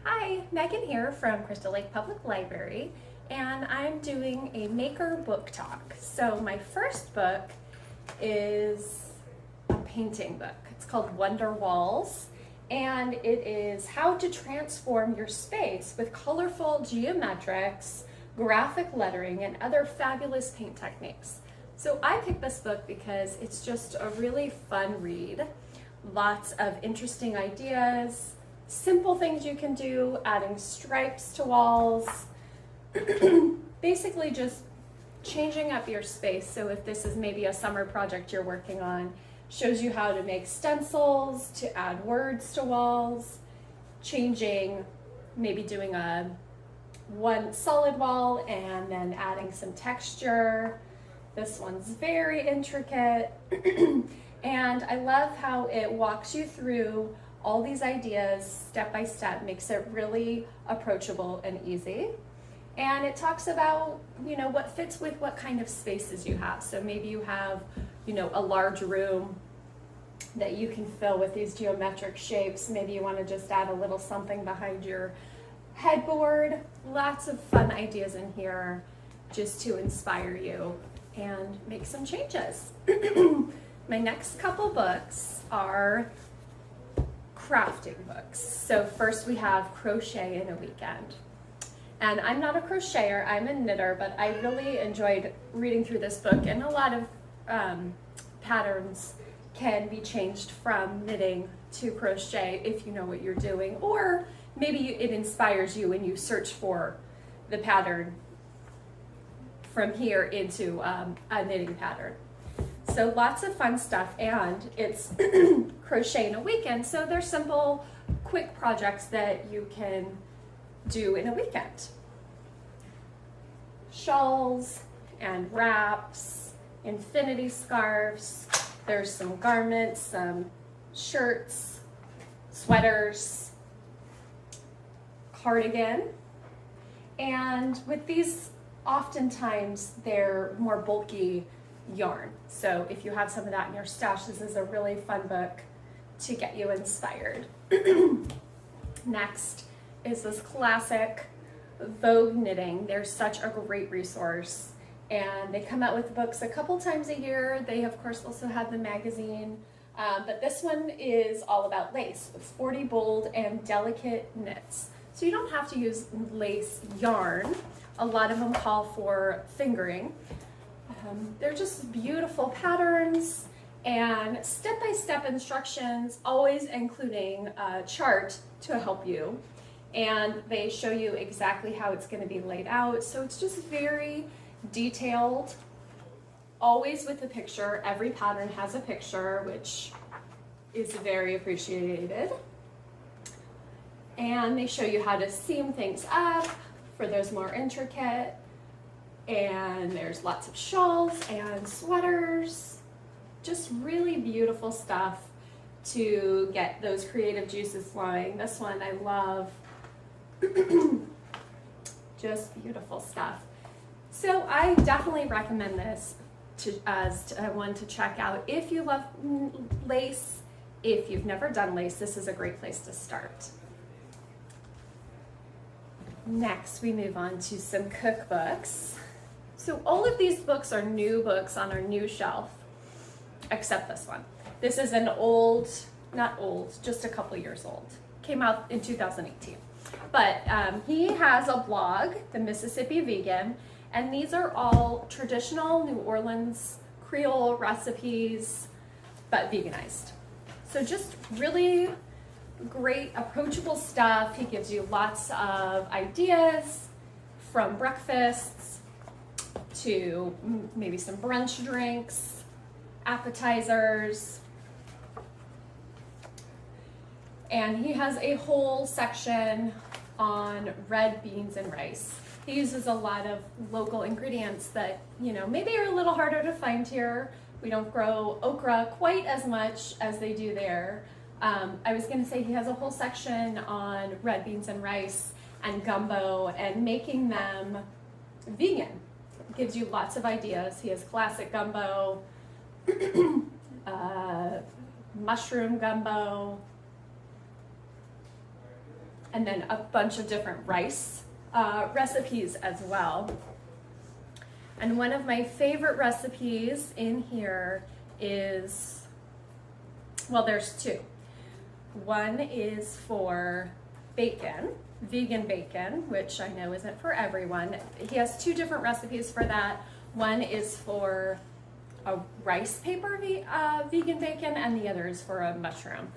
Hi, Megan here from Crystal Lake Public Library, and I'm doing a maker book talk. So my first book is a painting book. It's called Wonder Walls, and it is how to transform your space with colorful geometrics, graphic lettering, and other fabulous paint techniques. So I picked this book because it's just a really fun read. Lots of interesting ideas, simple things you can do, adding stripes to walls, basically just changing up your space. So if this is maybe a summer project you're working on, shows you how to make stencils, to add words to walls, changing, maybe doing one solid wall and then adding some texture. This one's very intricate. And I love how it walks you through all these ideas step by step, makes it really approachable and easy. And it talks about, what fits with what kind of spaces you have. So maybe you have, a large room that you can fill with these geometric shapes. Maybe you want to just add a little something behind your headboard. Lots of fun ideas in here just to inspire you and make some changes. My next couple books are crafting books. So first we have Crochet in a Weekend. And I'm not a crocheter, I'm a knitter, but I really enjoyed reading through this book, and a lot of patterns can be changed from knitting to crochet if you know what you're doing, or maybe it inspires you and you search for the pattern from here into a knitting pattern. So lots of fun stuff, and it's Crochet in a Weekend, so they're simple, quick projects that you can do in a weekend. Shawls and wraps, infinity scarves, there's some garments, some shirts, sweaters, cardigan, and with these, oftentimes they're more bulky yarn. So if you have some of that in your stash, this is a really fun book to get you inspired. Next is this classic Vogue Knitting. They're such a great resource, and they come out with books a couple times a year. They of course also have the magazine, but this one is all about lace, 40 bold and delicate knits. So you don't have to use lace yarn. A lot of them call for fingering. They're just beautiful patterns and step-by-step instructions, always including a chart to help you. And they show you exactly how it's going to be laid out. So it's just very detailed, always with a picture. Every pattern has a picture, which is very appreciated. And they show you how to seam things up for those more intricate. And there's lots of shawls and sweaters, just really beautiful stuff to get those creative juices flowing. This one I love. Just beautiful stuff. So I definitely recommend this as one to check out if you love lace. If you've never done lace, this is a great place to start. Next, we move on to some cookbooks. So all of these books are new books on our new shelf, except this one. This is an old, not old, just a couple years old. Came out in 2018. But he has a blog, The Mississippi Vegan, and these are all traditional New Orleans Creole recipes, but veganized. So just really great, approachable stuff. He gives you lots of ideas, from breakfasts to maybe some brunch drinks, appetizers. And he has a whole section on red beans and rice. He uses a lot of local ingredients that, maybe are a little harder to find here. We don't grow okra quite as much as they do there. I was gonna say he has a whole section on red beans and rice and gumbo and making them vegan. Gives you lots of ideas. He has classic gumbo, mushroom gumbo, and then a bunch of different rice recipes as well. And one of my favorite recipes in here is, well, there's two. One is for bacon, vegan bacon, which I know isn't for everyone. He has two different recipes for that. One is for a rice paper vegan bacon, and the other is for a mushroom.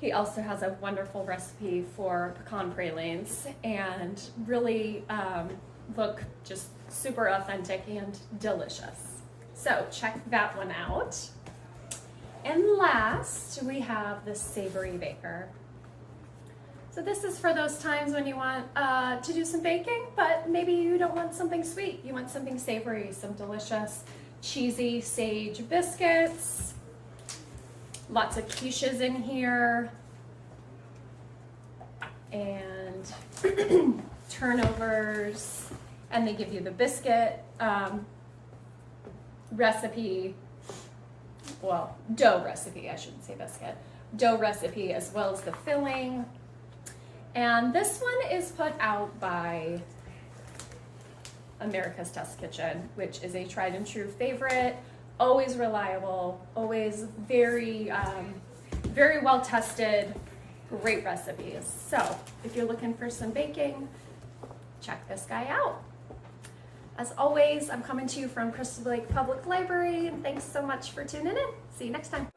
He also has a wonderful recipe for pecan pralines, and really look just super authentic and delicious. So check that one out. And last, we have the Savory Baker. So this is for those times when you want to do some baking, but maybe you don't want something sweet. You want something savory, some delicious, cheesy sage biscuits. Lots of quiches in here. And turnovers. And they give you the biscuit recipe, well, dough recipe, I shouldn't say biscuit, dough recipe, as well as the filling. And this one is put out by America's Test Kitchen, which is a tried and true favorite, always reliable, always very, very well tested, great recipes. So if you're looking for some baking, check this guy out. As always, I'm coming to you from Crystal Lake Public Library, and thanks so much for tuning in. See you next time.